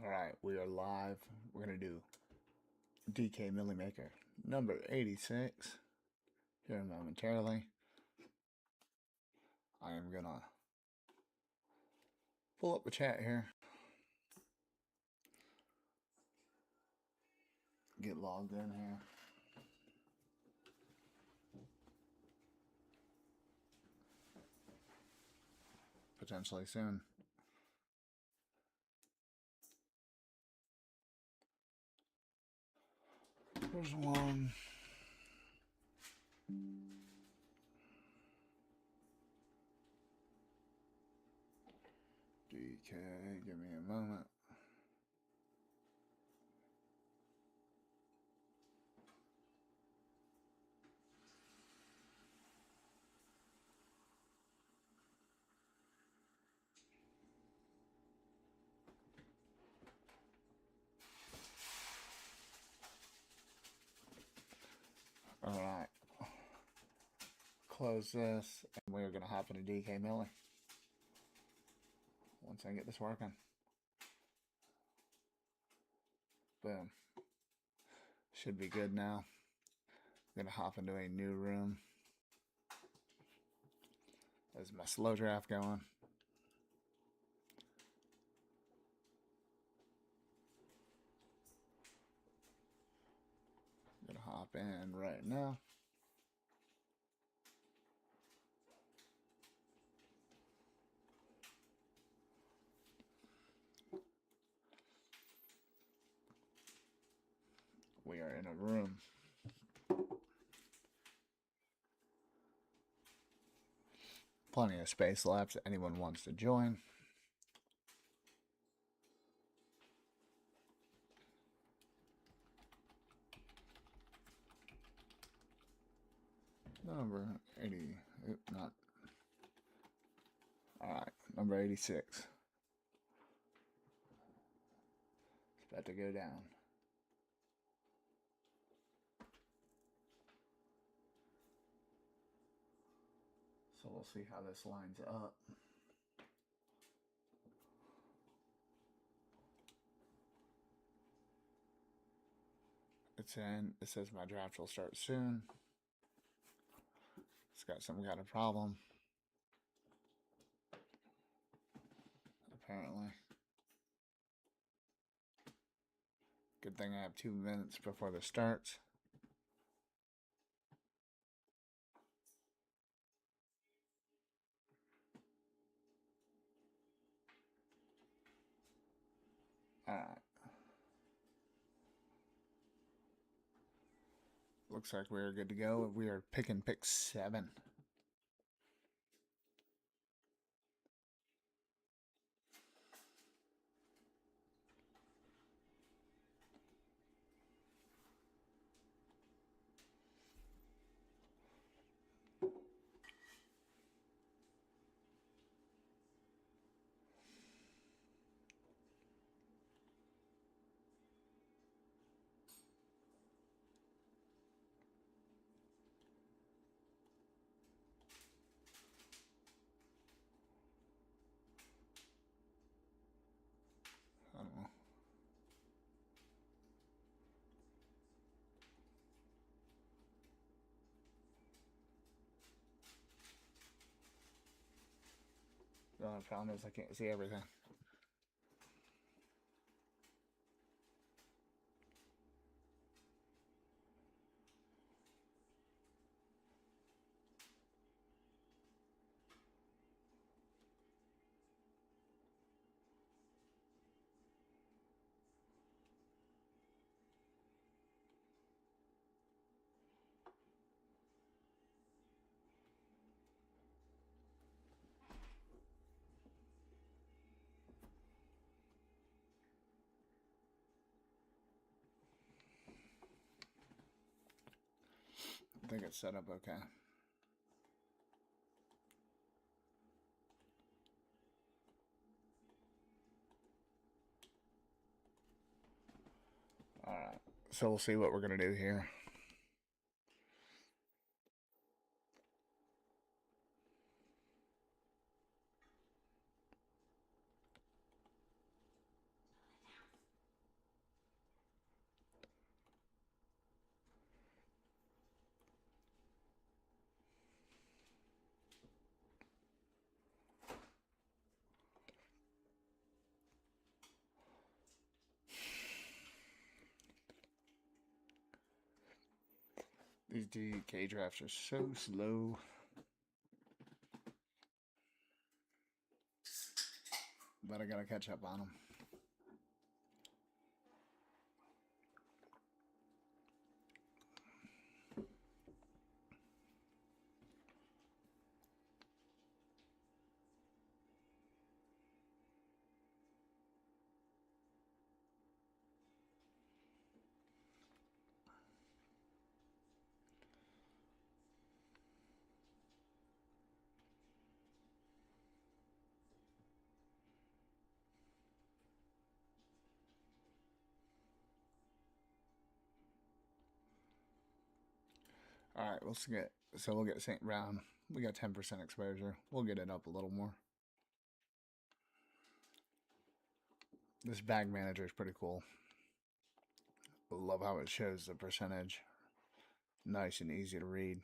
Alright, we are live. We're going to do DK Millie Maker number 86 here momentarily. I am going to pull up the chat here, get logged in here. Potentially soon. There's one. DK, give me a moment. Alright. Close this, and we're going to hop into DK Millie once I get this working. Boom. Should be good now. I'm going to hop into a new room. There's my slow draft going. I'm going to hop in right now. We are in a room. Plenty of space left if anyone wants to join. Number 80, not, alright, number 86. It's about to go down. So we'll see how this lines up. It's in. It says my draft will start soon. It's got some kind of problem, apparently. Good thing I have 2 minutes before this starts. Alright. Looks like we're good to go. We are picking pick 7. I don't know. The only problem is I can't see everything. I think it's set up okay. Alright, so we'll see what we're going to do here. These DK drafts are so slow. But I gotta catch up on them. All right, we'll get St. Brown. We got 10% exposure. We'll get it up a little more. This bag manager is pretty cool. Love how it shows the percentage. Nice and easy to read.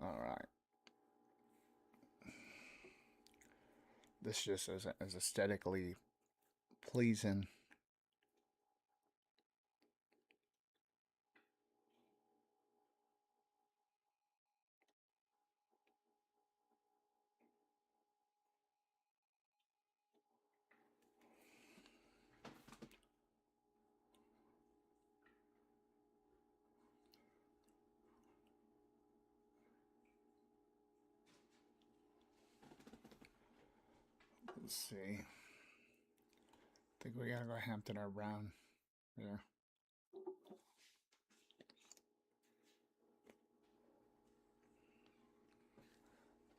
All right. This just is aesthetically pleasing. Let's see. I think we gotta go Hampton or Brown. Yeah.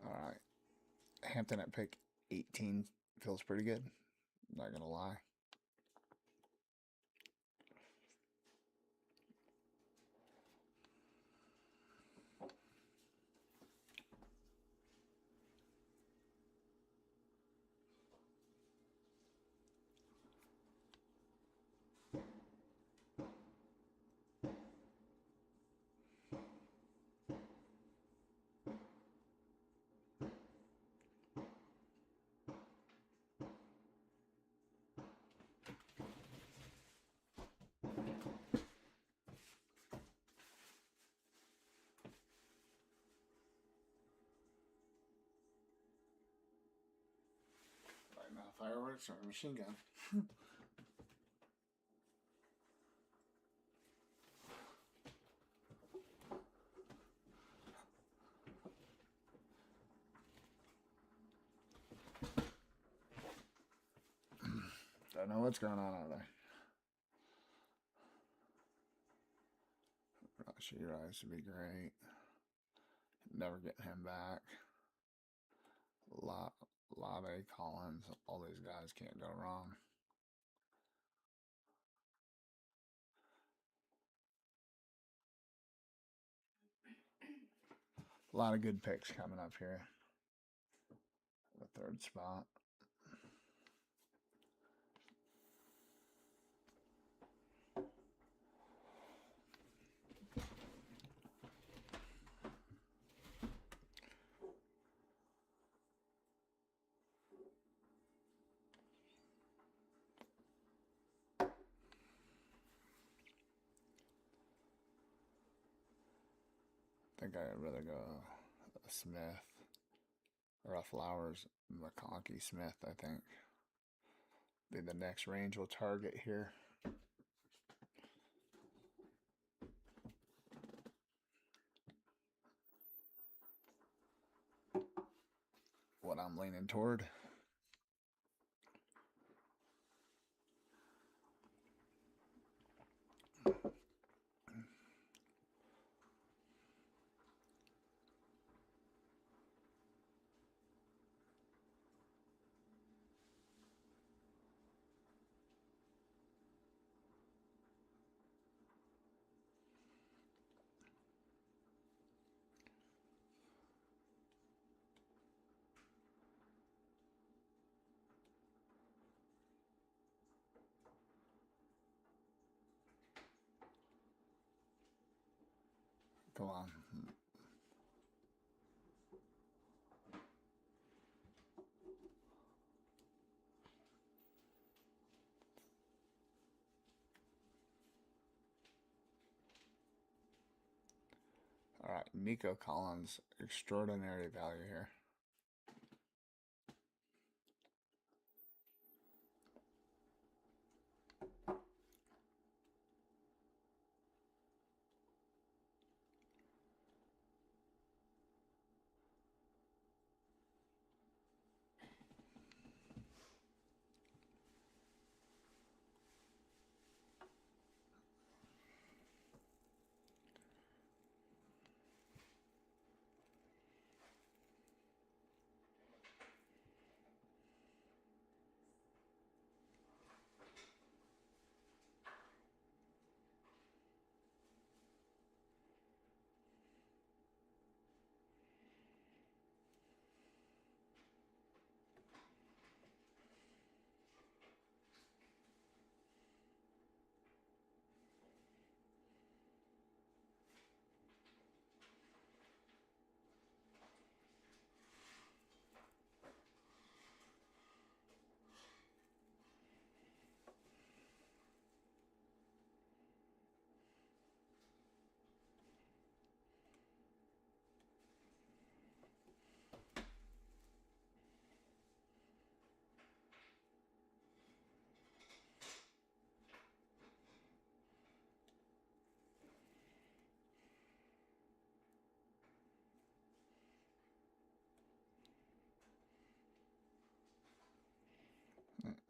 All right. Hampton at pick 18 feels pretty good. Not gonna lie. Fireworks or a machine gun. Don't know what's going on out there. Your eyes would be great. Never getting him back. Lave Collins. All these guys can't go wrong. A lot of good picks coming up here. The third spot. I think I'd rather go Smith or Flowers, McConkey Smith, I think. Be the next range we'll target here. What I'm leaning toward. Come on. All right, Nico Collins, extraordinary value here.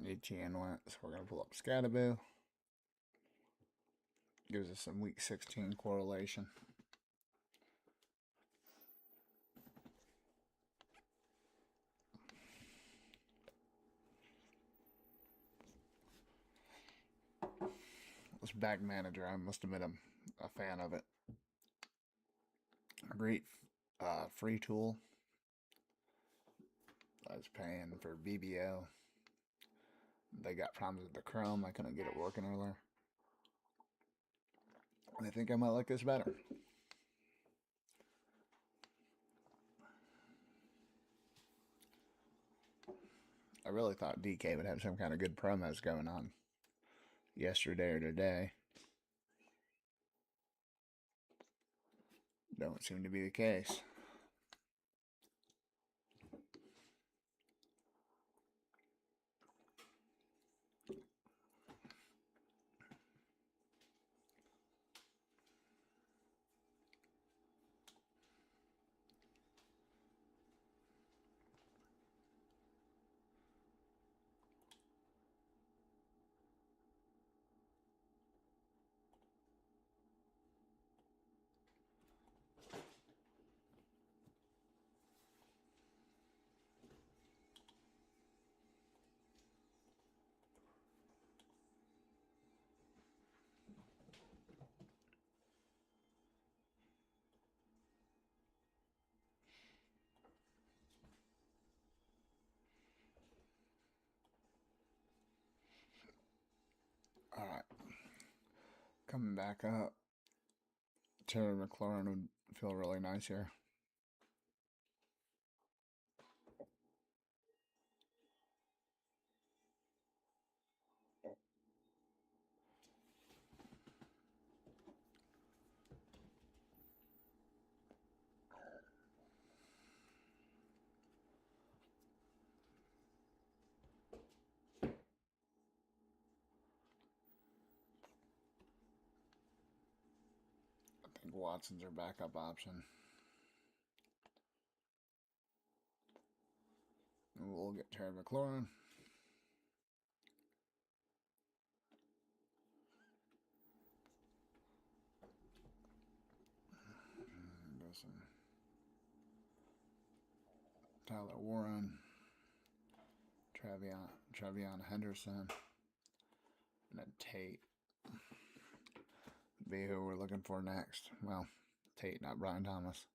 ETN went, so we're going to pull up Scatterboo. Gives us some week 16 correlation. This Bag Manager, I must admit I'm a fan of it. A great free tool. I was paying for BBO. They got problems with the Chrome. I couldn't get it working earlier. I think I might like this better. I really thought DK would have some kind of good promos going on yesterday or today. Don't seem to be the case. All right. Coming back up. Terry McLaurin would feel really nice here. I think Watson's our backup option. We'll get Terry McLaurin. Tyler Warren, Travion Henderson, and then Tate. Be who we're looking for next. Well, Tate, not Brian Thomas.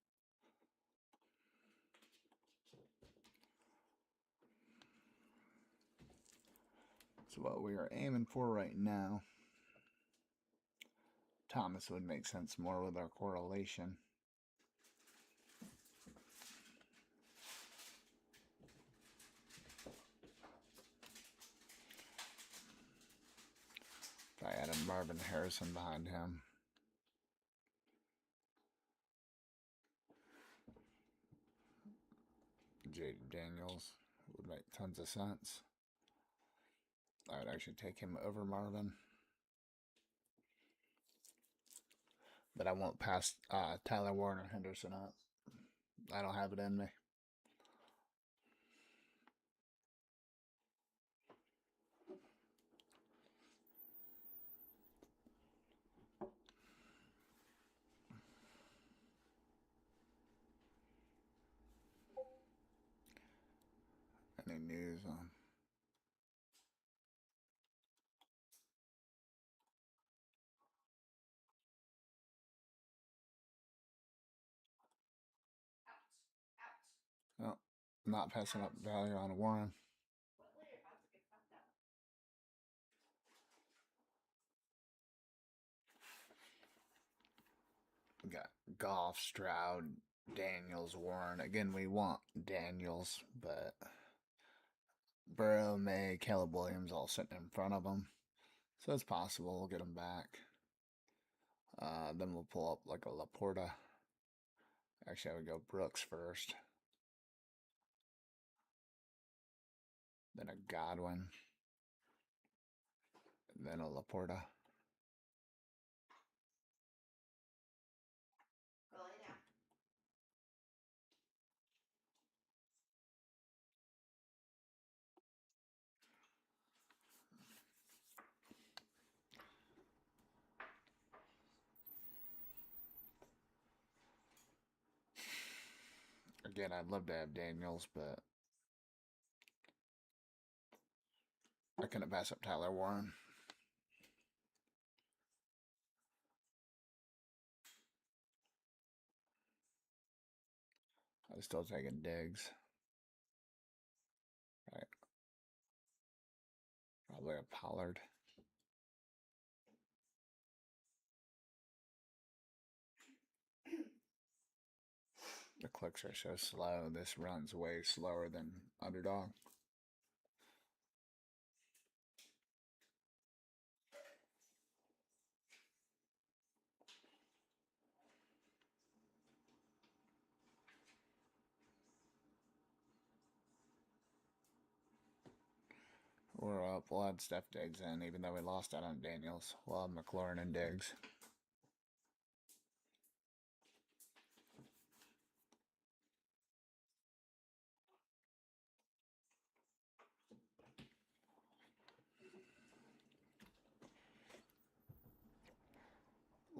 So what we are aiming for right now, Thomas would make sense more with our correlation. If I added Marvin Harrison behind him. Jaden Daniels would make tons of sense. I would actually take him over Marvin. But I won't pass Tyler Warren or Henderson up. I don't have it in me. Any news on? No, not passing up value on Warren. We got Goff, Stroud, Daniels, Warren. Again, we want Daniels, but Burrow, May, Caleb Williams all sitting in front of him. So it's possible we'll get him back. Then we'll pull up like a Laporta. Actually, I would go Brooks first. Then a Godwin. Then a Laporta. Again, I'd love to have Daniels, but I couldn't pass up Tyler Warren. I was still taking Diggs. Right. Probably a Pollard. The clicks are so slow. This runs way slower than Underdog. We're up. We'll add Steph Diggs in, even though we lost out on Daniels. We'll have McLaurin and Diggs.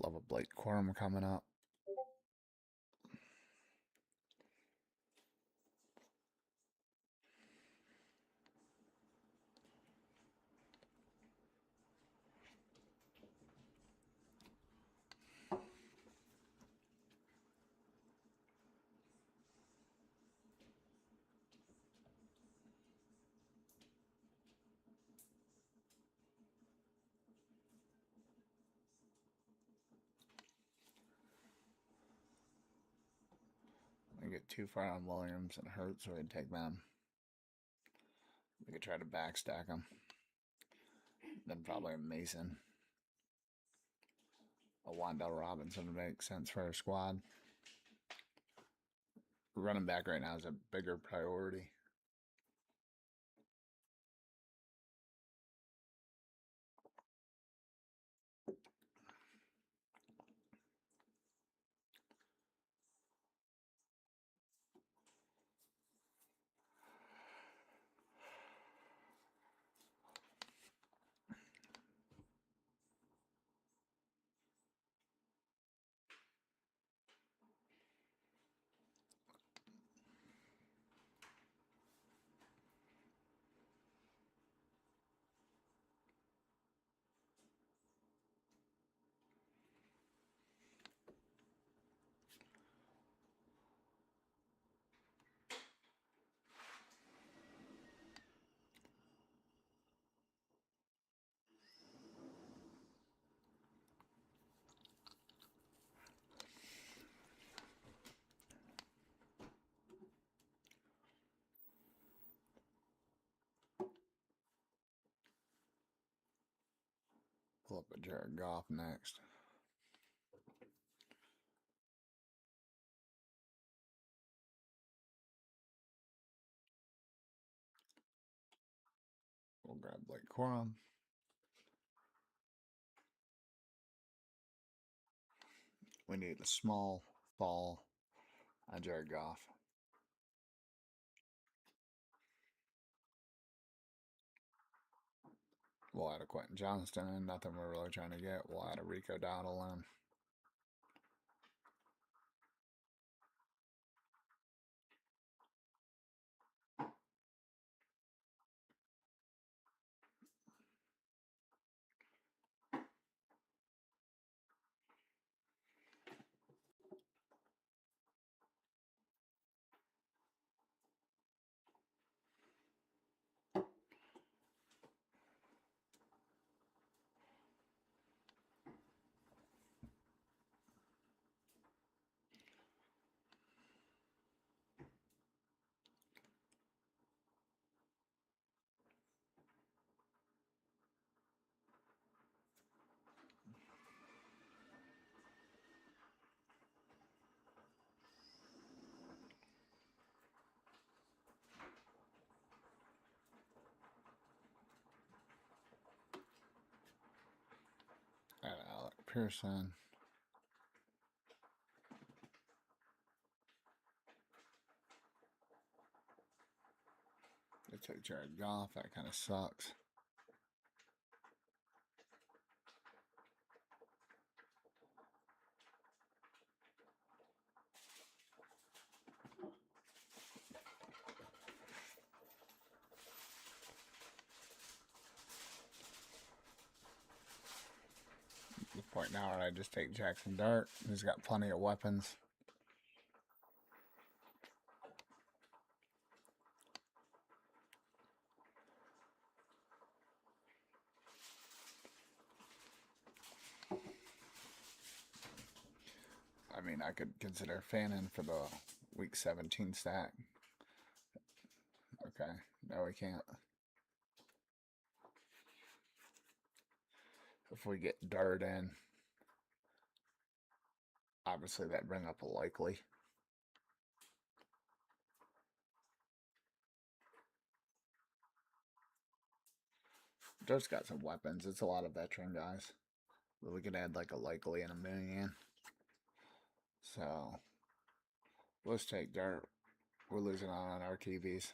Love a Blake Corum coming up. I get too far on Williams and Hurts, so we'd take them. We could try to backstack them. Then probably a Mason. A Wan'Dale Robinson would make sense for our squad. Running back right now is a bigger priority. Pull up a Jared Goff next. We'll grab Blake Corum. We need a small fall on Jared Goff. We'll add a Quentin Johnston in. Nothing we're really trying to get. We'll add a Rico Dowdle in. Add Alec Pearson. They took Jared Goff. That kind of sucks. At the point now where I just take Jackson Dart. He's got plenty of weapons. I mean, I could consider Fannin for the week 17 stack. Okay, no, we can't. If we get Dart in, obviously that bring up a likely. Dart's got some weapons. It's a lot of veteran guys. But we could add like a likely and a minion. So let's take Dart. We're losing on our TVs.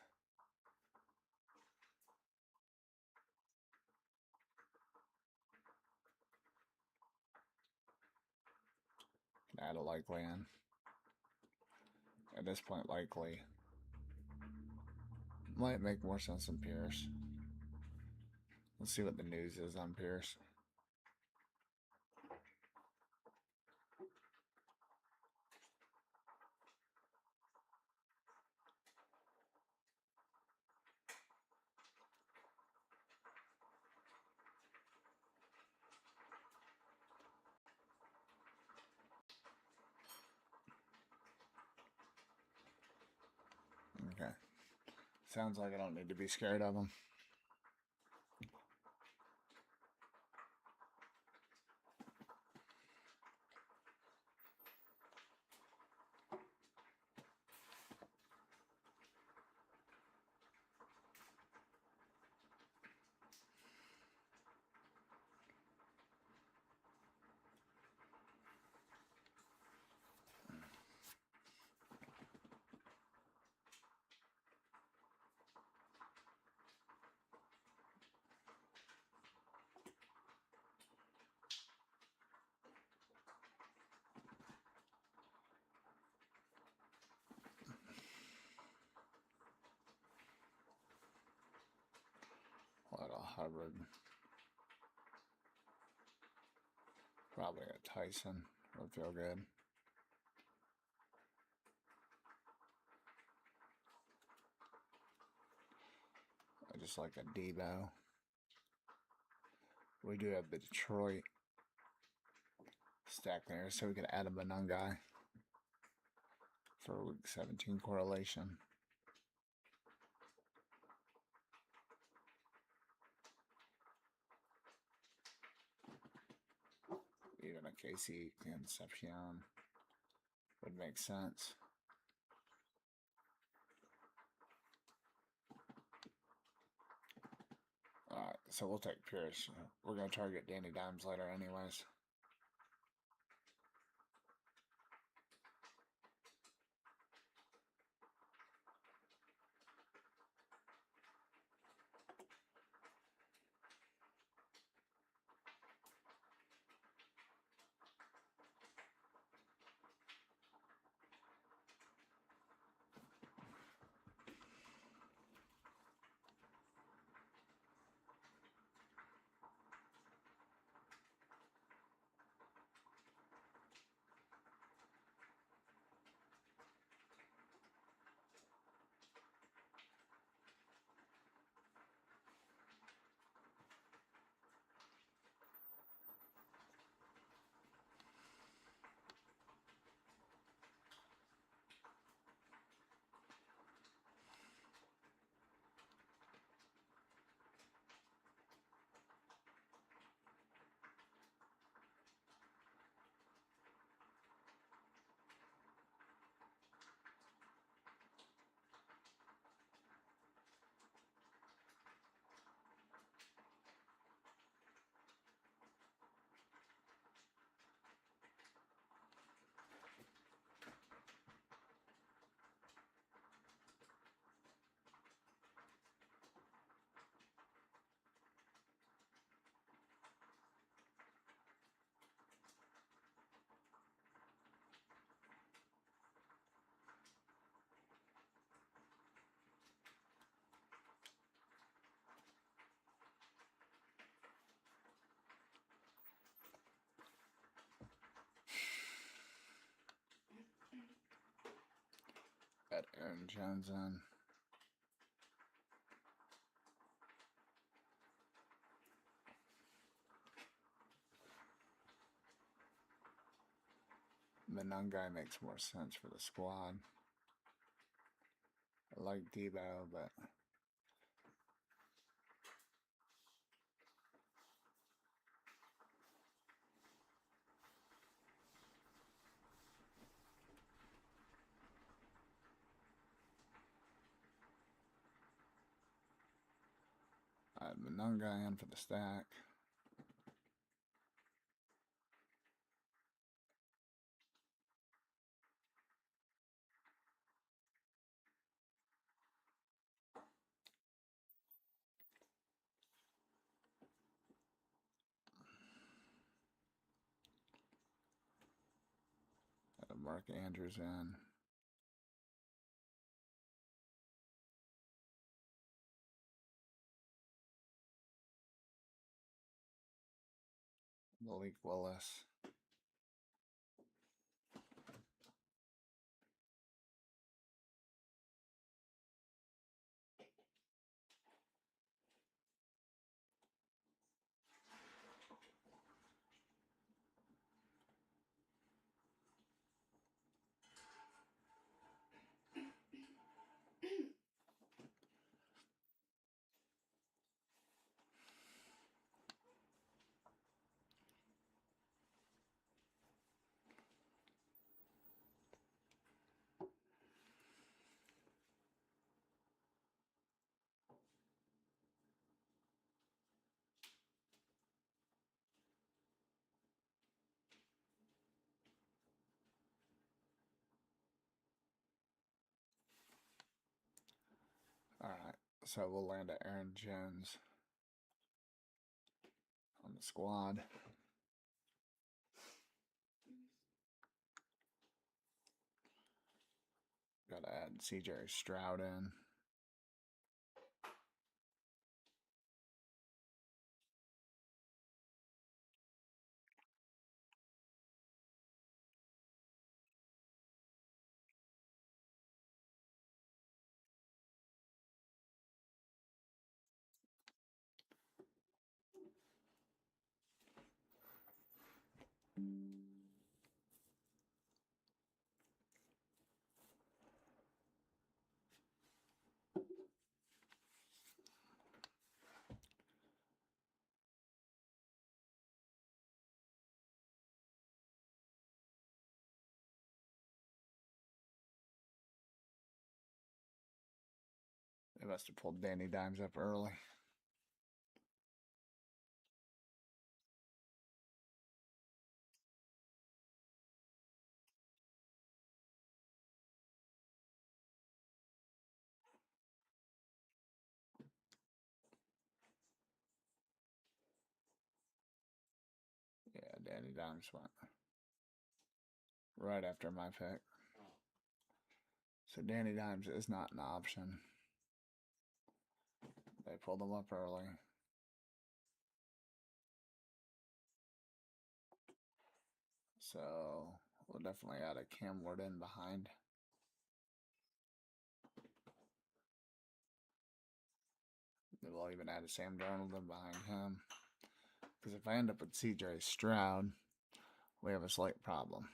Add a likely in. At this point, likely might make more sense than Pierce. Let's see what the news is on Pierce. Okay. Sounds like I don't need to be scared of him. What a Hubbard. Probably a Tyson would feel good. I just like a Debo. We do have the Detroit stack there, so we could add a Benungai for week 17 correlation. Casey Concepcion would make sense. Alright, so we'll take Pierce. We're going to target Danny Dimes later anyways. Got Aaron Jones on. The non guy makes more sense for the squad. I like Debo, but the non guy in for the stack. Mark Andrews in. Malik Willis. Alright, so we'll land at Aaron Jones on the squad. Gotta add CJ Stroud in. They must have pulled Danny Dimes up early. Yeah, Danny Dimes went right after my pick. So Danny Dimes is not an option. They pulled him up early. So we'll definitely add a Cam Ward in behind. We'll even add a Sam Darnold in behind him. Because if I end up with CJ Stroud, we have a slight problem.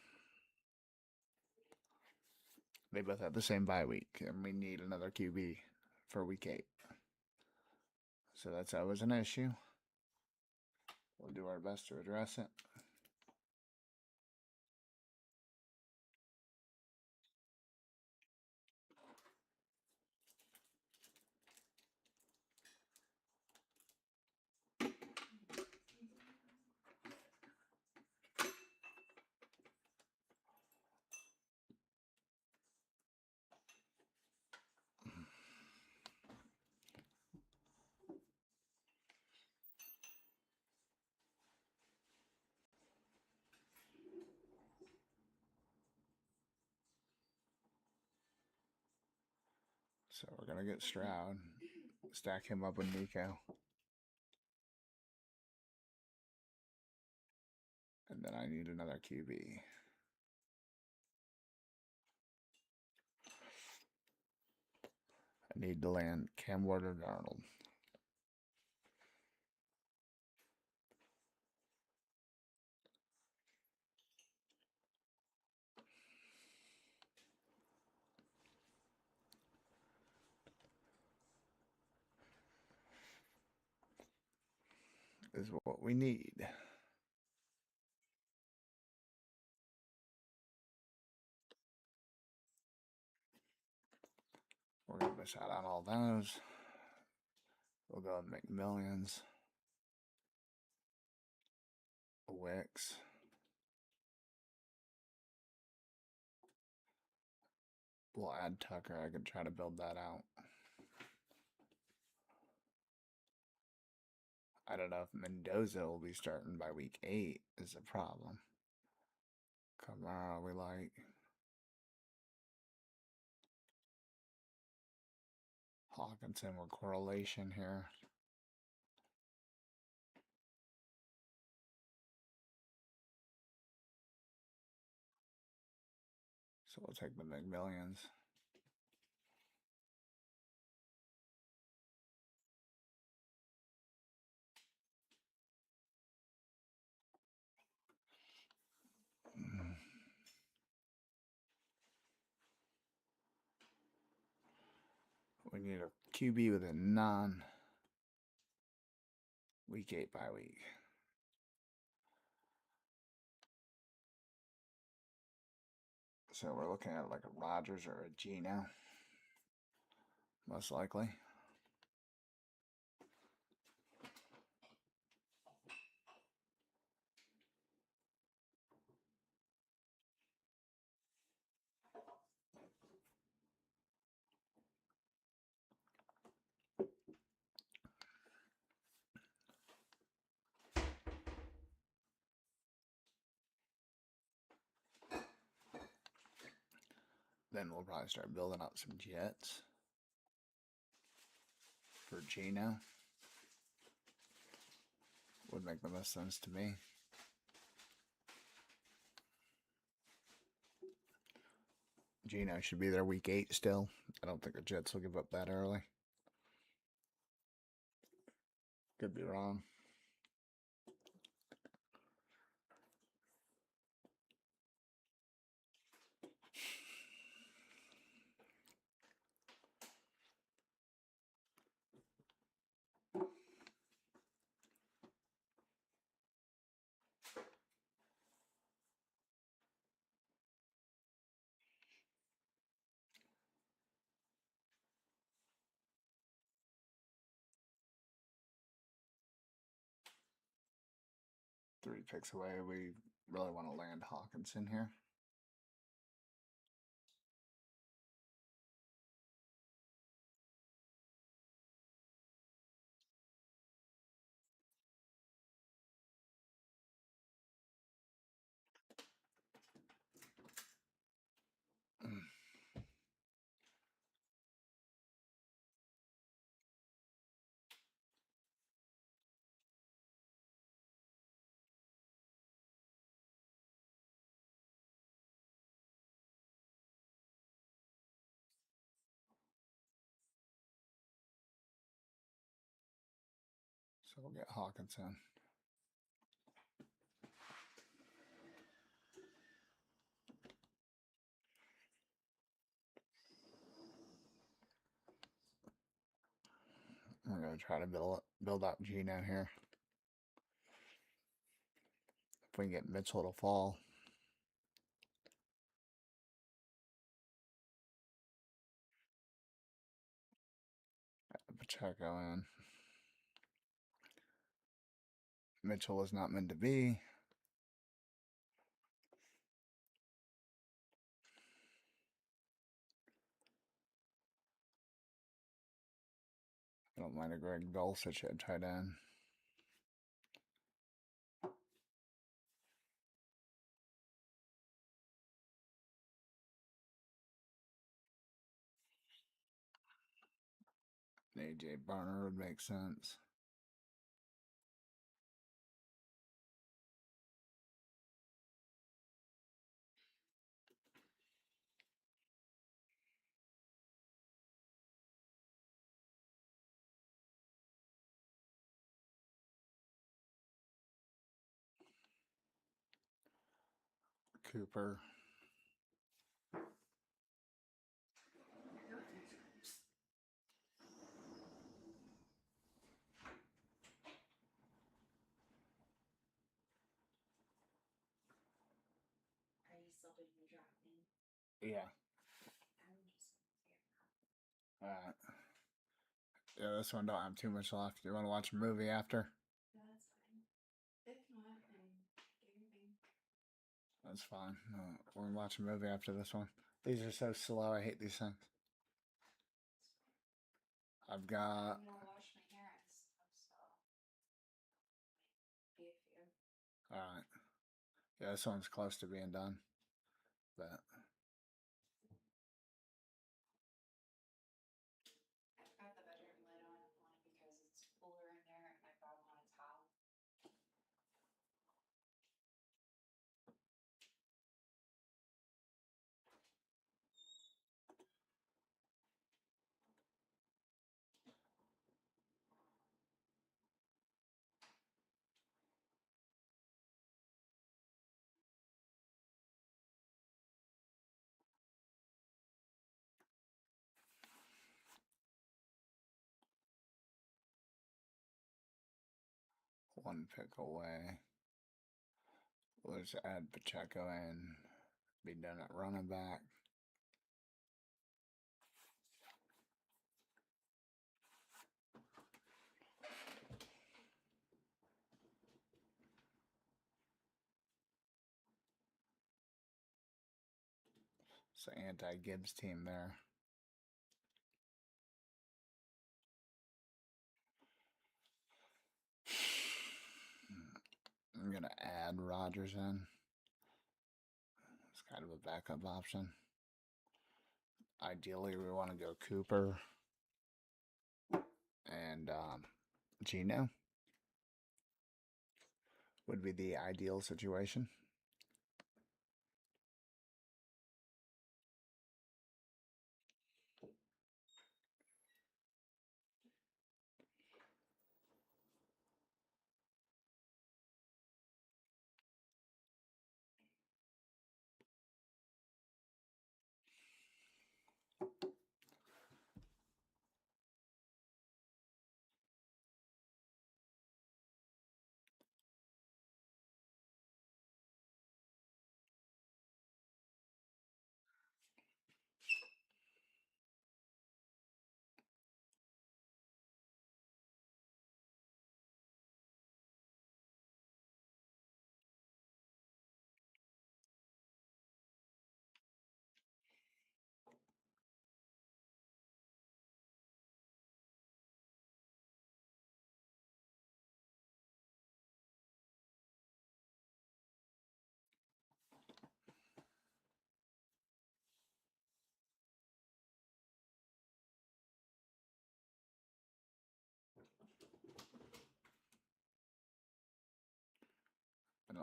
They both have the same bye week, and we need another QB for week 8. So that's always an issue. We'll do our best to address it. So we're going to get Stroud, stack him up with Nico. And then I need another QB. I need to land Cam Ward or Darnold. Is what we need. We're going to miss out on all those. We'll go and make millions. Wicks. We'll add Tucker. I can try to build that out. I don't know if Mendoza will be starting by week 8 is a problem. Kamara, we like. Hawkinson with correlation here. So we'll take the McMillions. We need a QB with a non-week 8 bye week. So we're looking at like a Rodgers or a Geno, most likely. Then we'll probably start building up some Jets for Geno. Would make the most sense to me. Geno should be there week 8 still. I don't think the Jets will give up that early. Could be wrong. 3 picks away. We really want to land Hawkinson here. So we'll get Hawkinson. We're going to try to build up Gino here. If we can get Mitchell to fall. Pacheco in. Mitchell was not meant to be. I don't mind a Greg Dulcich at tight end. AJ Barner would make sense. Cooper. Yeah. Alright. Yeah, this one don't have too much left. You want to watch a movie after? That's fine. We're gonna watch a movie after this one. These are so slow. I hate these things. I've got. Alright. Yeah, this one's close to being done. But. One pick away. We'll just add Pacheco in. Be done at running back. It's an anti-Gibbs team there. I'm going to add Rodgers in. It's kind of a backup option. Ideally, we want to go Cooper and Gino. Would be the ideal situation.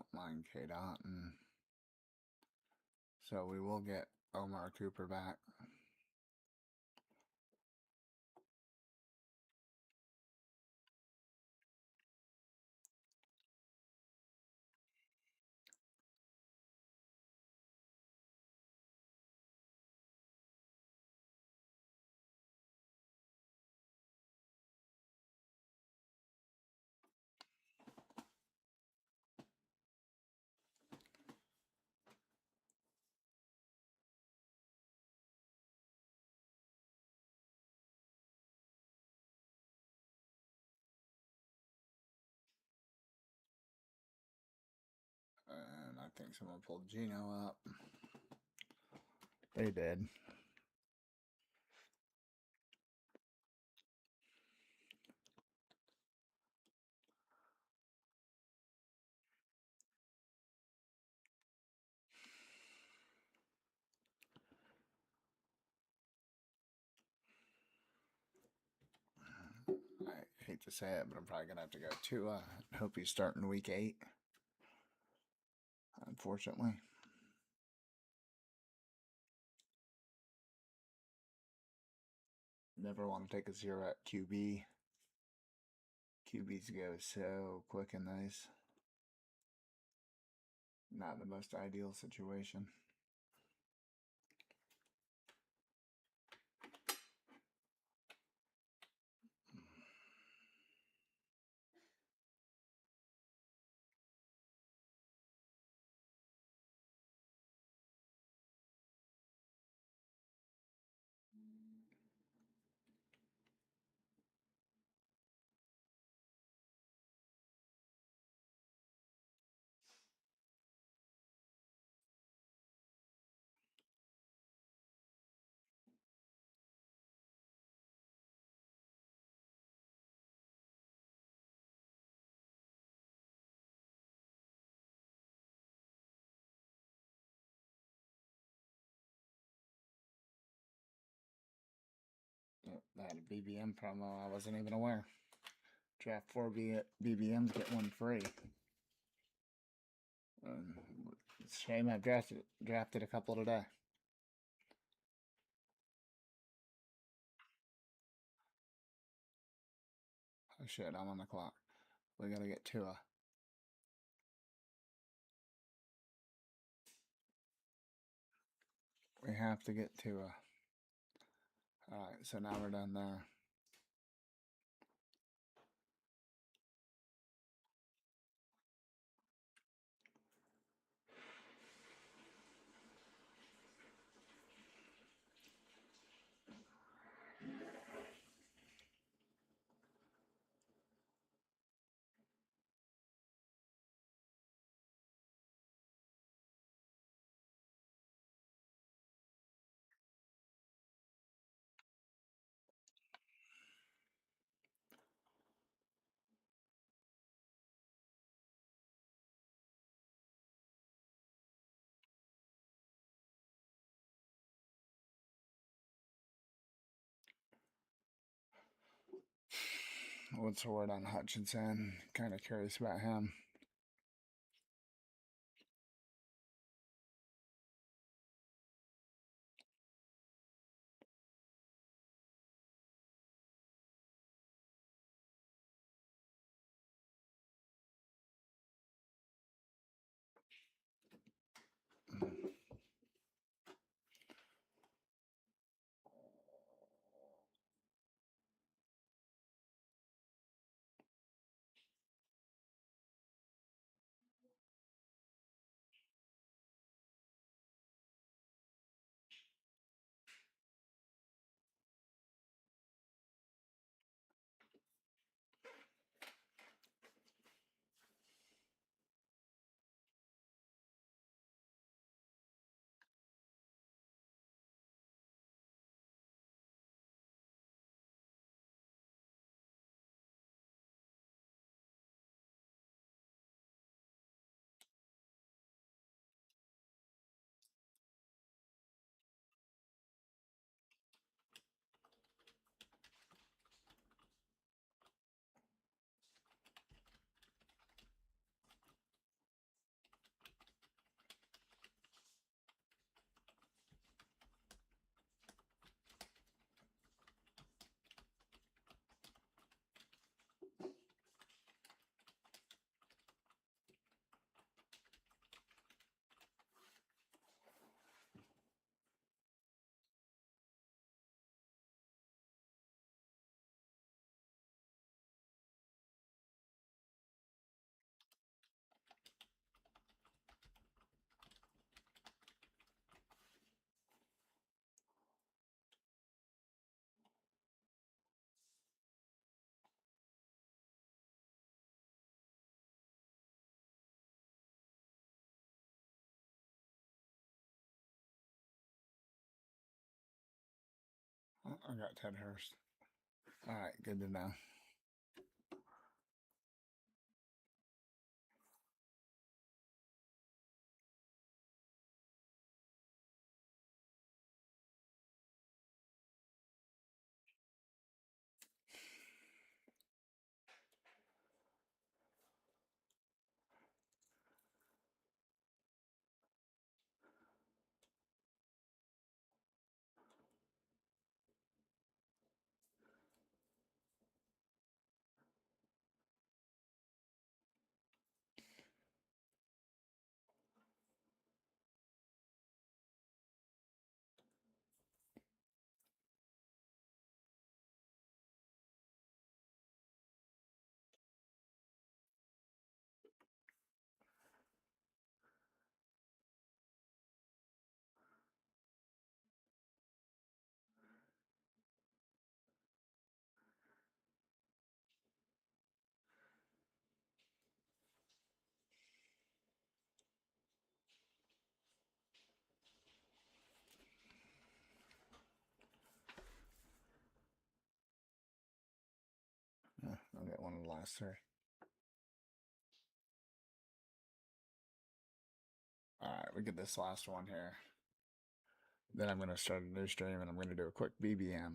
don't mind K. Dot, and so we will get Omar Cooper back. And I think someone pulled Gino up. They did. I hate to say it, but I'm probably gonna have to go to. Hope he's starting week 8. Unfortunately. Never want to take a 0 at QB. QBs go so quick and nice. Not the most ideal situation. Yep, I had a BBM promo. I wasn't even aware. Draft 4 BBMs, get 1 free. It's a shame I've drafted a couple today. Oh shit, I'm on the clock. We gotta get Tua. We have to get Tua. Alright, so now we're done there. What's the word on Hutchinson? Kind of curious about him. I got Ted Hurst. All right, good to know. I'll get one of the last three. All right, we get this last one here. Then I'm going to start a new stream and I'm going to do a quick BBM.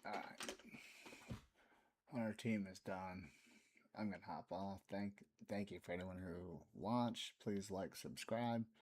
All right. When our team is done, I'm gonna hop off. Thank you for anyone who watched. Please like, subscribe.